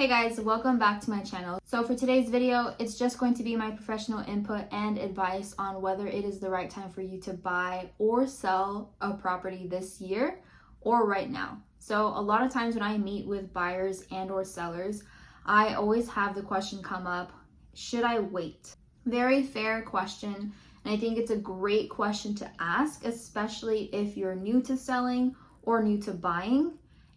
Hey guys, welcome back to my channel. So for today's video, it's just going to be my professional input and advice on whether it is the right time for you to buy or sell a property this year or right now. So a lot of times when I meet with buyers and or sellers, I always have the question come up, should I wait? Very fair question, and I think it's a great question to ask, especially if you're new to selling or new to buying.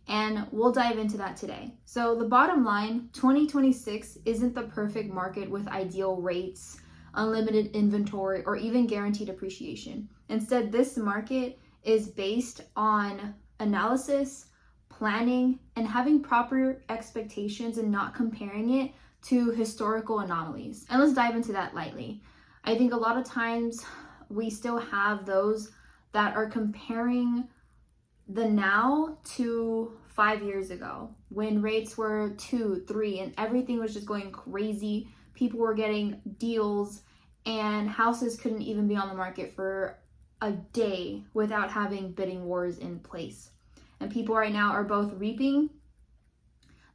And we'll dive into that today. So the bottom line, 2026 isn't the perfect market with ideal rates, unlimited inventory, or even guaranteed appreciation. Instead, this market is based on analysis, planning, and having proper expectations and not comparing it to historical anomalies. And let's dive into that lightly. I think a lot of times we still have those that are comparing the now to 5 years ago when rates were 2, 3, and everything was just going crazy. People were getting deals and houses couldn't even be on the market for a day without having bidding wars in place. And people right now are both reaping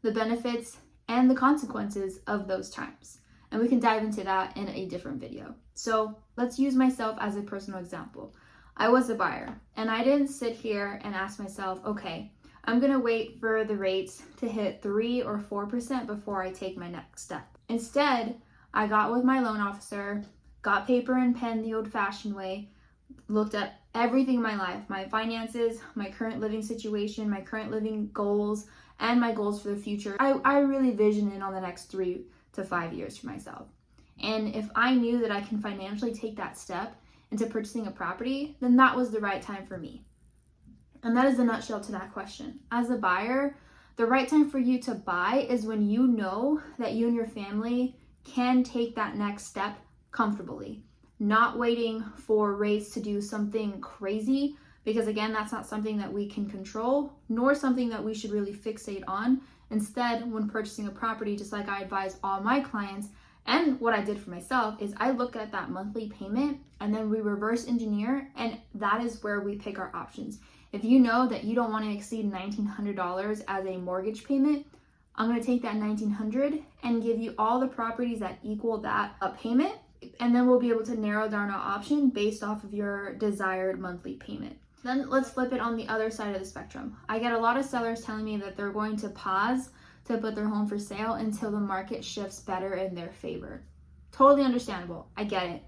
the benefits and the consequences of those times. And we can dive into that in a different video. So let's use myself as a personal example. I was a buyer and I didn't sit here and ask myself, okay, I'm gonna wait for the rates to hit 3 or 4% before I take my next step. Instead, I got with my loan officer, got paper and pen the old-fashioned way, looked at everything in my life, my finances, my current living situation, my current living goals, and my goals for the future. I really visioned in on the next 3 to 5 years for myself. And if I knew that I can financially take that step into purchasing a property, then that was the right time for me. And that is the nutshell to that question. As a buyer, the right time for you to buy is when you know that you and your family can take that next step comfortably, not waiting for rates to do something crazy, because again, that's not something that we can control, nor something that we should really fixate on. Instead, when purchasing a property, just like I advise all my clients, and what I did for myself is I look at that monthly payment and then we reverse engineer, and that is where we pick our options. If you know that you don't want to exceed $1,900 as a mortgage payment, I'm going to take that $1,900 and give you all the properties that equal that payment, and then we'll be able to narrow down our option based off of your desired monthly payment. Then let's flip it on the other side of the spectrum. I get a lot of sellers telling me that they're going to pause to put their home for sale until the market shifts better in their favor. Totally understandable. I get it.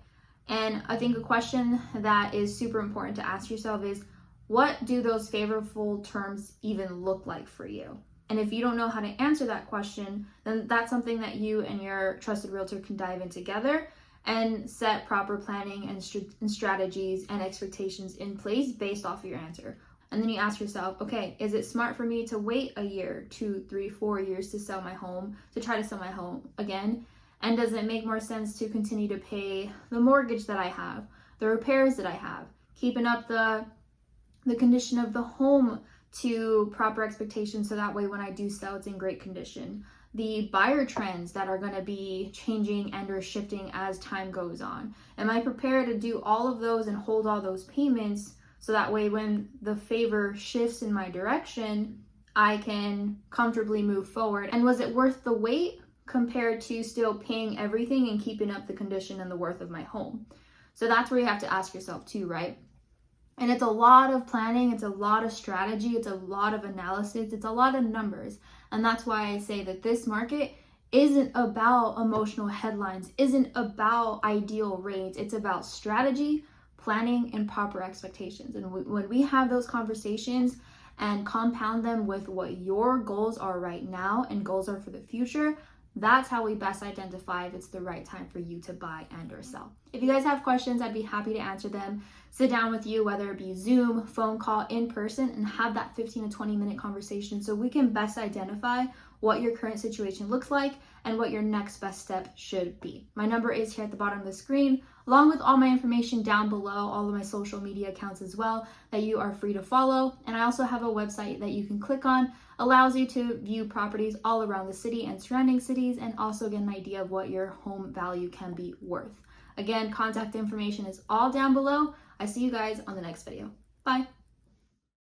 And I think a question that is super important to ask yourself is, what do those favorable terms even look like for you? And if you don't know how to answer that question, then that's something that you and your trusted realtor can dive in together and set proper planning and strategies and expectations in place based off of your answer. And then you ask yourself, okay, is it smart for me to wait a year, 2, 3, 4 years to sell my home, to try to sell my home again? And does it make more sense to continue to pay the mortgage that I have, the repairs that I have, keeping up the condition of the home to proper expectations so that way when I do sell, it's in great condition? The buyer trends that are going to be changing and or shifting as time goes on. Am I prepared to do all of those and hold all those payments so that way when the favor shifts in my direction, I can comfortably move forward? And was it worth the wait compared to still paying everything and keeping up the condition and the worth of my home? So that's where you have to ask yourself too, right? And it's a lot of planning, it's a lot of strategy, it's a lot of analysis, it's a lot of numbers. And that's why I say that this market isn't about emotional headlines, isn't about ideal rates, it's about strategy, planning, and proper expectations. And when we have those conversations and compound them with what your goals are right now and goals are for the future, that's how we best identify if it's the right time for you to buy and or sell. If you guys have questions, I'd be happy to answer them. Sit down with you, whether it be Zoom, phone call, in person, and have that 15 to 20 minute conversation so we can best identify what your current situation looks like and what your next best step should be. My number is here at the bottom of the screen, along with all my information down below, all of my social media accounts as well that you are free to follow. And I also have a website that you can click on, allows you to view properties all around the city and surrounding cities, and also get an idea of what your home value can be worth. Again, contact information is all down below. I see you guys on the next video. Bye.